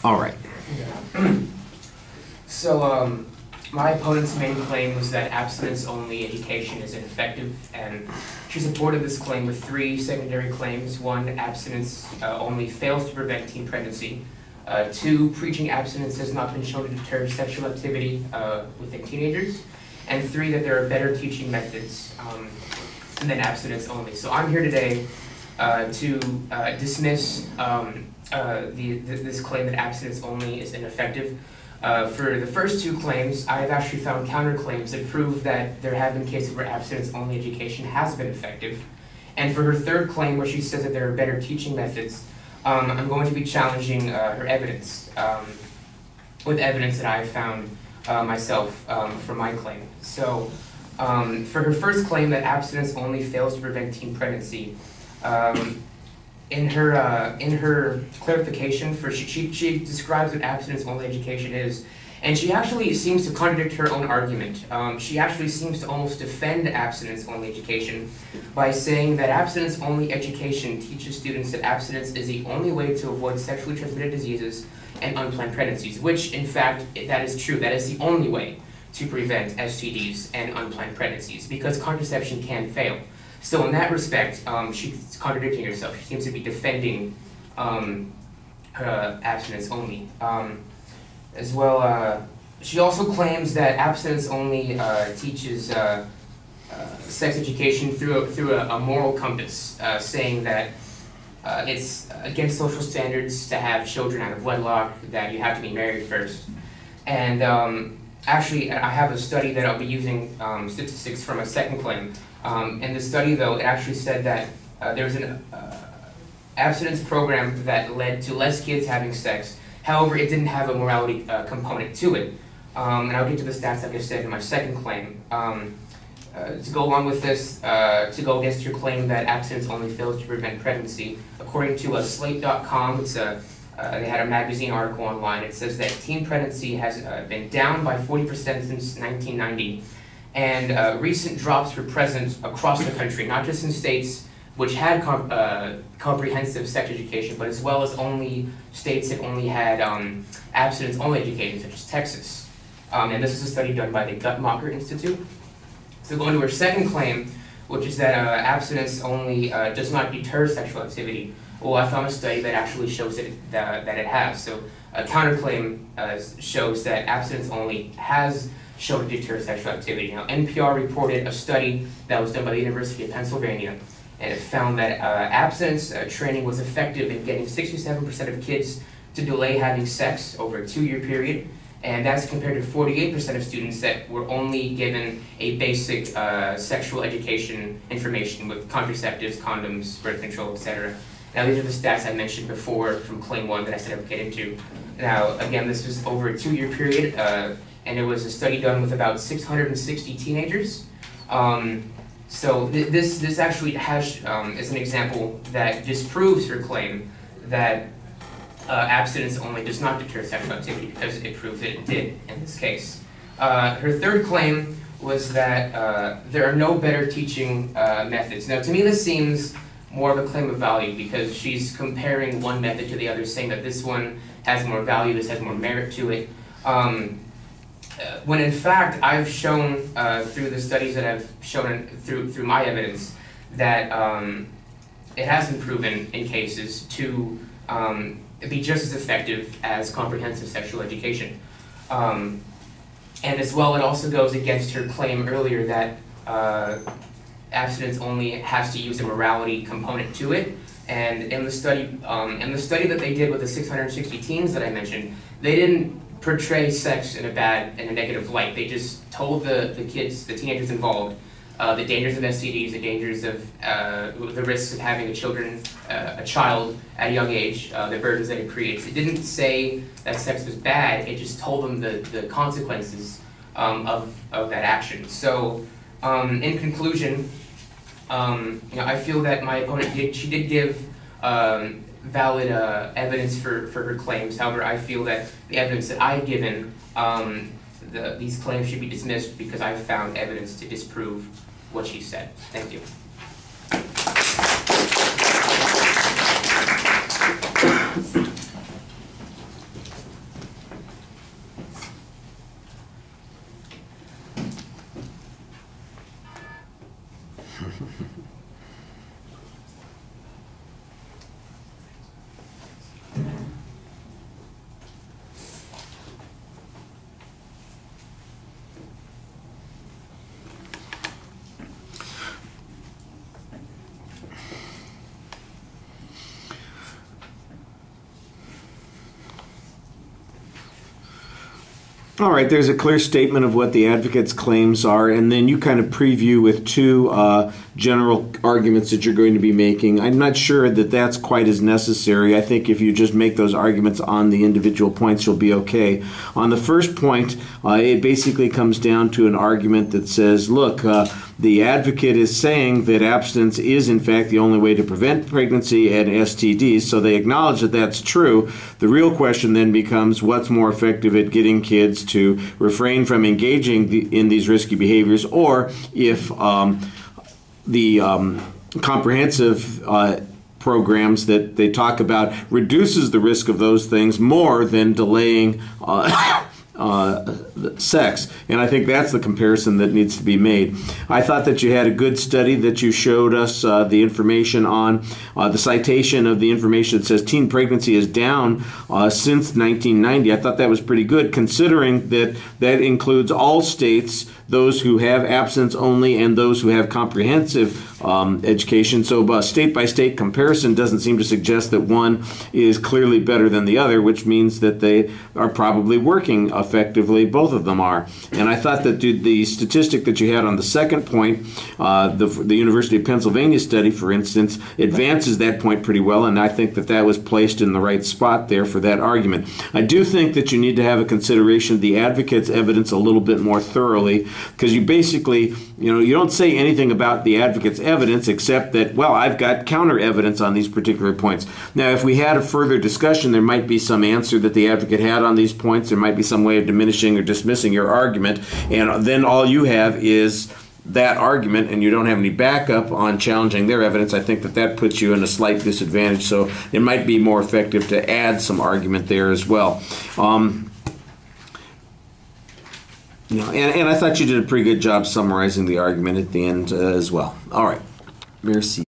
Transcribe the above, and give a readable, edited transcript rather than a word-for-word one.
All right. Yeah. So, my opponent's main claim was that abstinence-only education is ineffective, and she supported this claim with three secondary claims. One, abstinence only fails to prevent teen pregnancy. Two, preaching abstinence has not been shown to deter sexual activity within teenagers. And three, that there are better teaching methods than abstinence only. So I'm here today to dismiss this claim that abstinence only is ineffective. For the first two claims, I have actually found counterclaims that prove that there have been cases where abstinence-only education has been effective. And for her third claim, where she says that there are better teaching methods, I'm going to be challenging her evidence with evidence that I have found myself for my claim. So, for her first claim that abstinence only fails to prevent teen pregnancy, in her clarification, she describes what abstinence-only education is, and she actually seems to contradict her own argument. She actually seems to almost defend abstinence-only education by saying that abstinence-only education teaches students that abstinence is the only way to avoid sexually transmitted diseases and unplanned pregnancies, which, in fact, that is true. That is the only way to prevent STDs and unplanned pregnancies, because contraception can fail. So in that respect, she's contradicting herself. She seems to be defending her abstinence only. As well, she also claims that abstinence only teaches sex education through a moral compass, saying that it's against social standards to have children out of wedlock, that you have to be married first. And actually, I have a study that I'll be using statistics from a second claim. In the study, though, it actually said that there was an abstinence program that led to less kids having sex. However, it didn't have a morality component to it. And I'll get to the stats like I said in my second claim. To go along with this, to go against your claim that abstinence only fails to prevent pregnancy, according to Slate.com, they had a magazine article online. It says that teen pregnancy has been down by 40% since 1990. And recent drops were present across the country, not just in states which had comprehensive sex education, but as well as only states that only had abstinence-only education, such as Texas. And this is a study done by the Guttmacher Institute. So going to her second claim, which is that abstinence only does not deter sexual activity. Well, I found a study that actually shows that it has. So a counterclaim shows that abstinence only has shown to deter sexual activity. Now, NPR reported a study that was done by the University of Pennsylvania, and it found that abstinence training was effective in getting 67% of kids to delay having sex over a 2-year period, and that's compared to 48% of students that were only given a basic sexual education information with contraceptives, condoms, birth control, etc. Now, these are the stats I mentioned before from Claim 1 that I said I would get into. Now, again, this was over a 2-year period, and it was a study done with about 660 teenagers. So this actually has, is an example that disproves her claim that abstinence only does not deter sexual activity, because it proved that it did in this case. Her third claim was that there are no better teaching methods. Now, to me, this seems more of a claim of value, because she's comparing one method to the other, saying that this one has more value, this has more merit to it. When in fact, I've shown through the studies that I've shown through my evidence that it has been proven in cases to be just as effective as comprehensive sexual education. And as well, it also goes against her claim earlier that abstinence only has to use a morality component to it. And in the study that they did with the 660 teens that I mentioned, they didn't portray sex in a negative light. They just told the kids, the teenagers involved, the dangers of STDs, the dangers of the risks of having a child at a young age, the burdens that it creates. It didn't say that sex was bad. It just told them the consequences of that action. So, in conclusion, I feel that my opponent did give valid evidence for her claims. However, I feel that the evidence that I've given, these claims should be dismissed because I've found evidence to disprove what she said. Thank you. All right, there's a clear statement of what the advocate's claims are, and then you kind of preview with two general arguments that you're going to be making. I'm not sure that that's quite as necessary. I think if you just make those arguments on the individual points, you'll be okay. On the first point, it basically comes down to an argument that says, look, the advocate is saying that abstinence is, in fact, the only way to prevent pregnancy and STDs, so they acknowledge that that's true. The real question then becomes, what's more effective at getting kids to refrain from engaging in these risky behaviors, or if the comprehensive programs that they talk about reduces the risk of those things more than delaying sex. And I think that's the comparison that needs to be made. I thought that you had a good study that you showed us the information on. The citation of the information that says teen pregnancy is down since 1990. I thought that was pretty good, considering that that includes all states, those who have abstinence only and those who have comprehensive education. So state-by-state comparison doesn't seem to suggest that one is clearly better than the other, which means that they are probably working effectively. Both of them are. And I thought that the statistic that you had on the second point, the University of Pennsylvania study, for instance, advances that point pretty well, and I think that that was placed in the right spot there for that argument. I do think that you need to have a consideration of the advocate's evidence a little bit more thoroughly, because you basically, you don't say anything about the advocate's evidence except that, well, I've got counter evidence on these particular points. Now, if we had a further discussion, there might be some answer that the advocate had on these points. There might be some way of diminishing or dismissing your argument, and then all you have is that argument, and you don't have any backup on challenging their evidence. I think that that puts you in a slight disadvantage, so it might be more effective to add some argument there as well. And I thought you did a pretty good job summarizing the argument at the end as well. All right. Merci.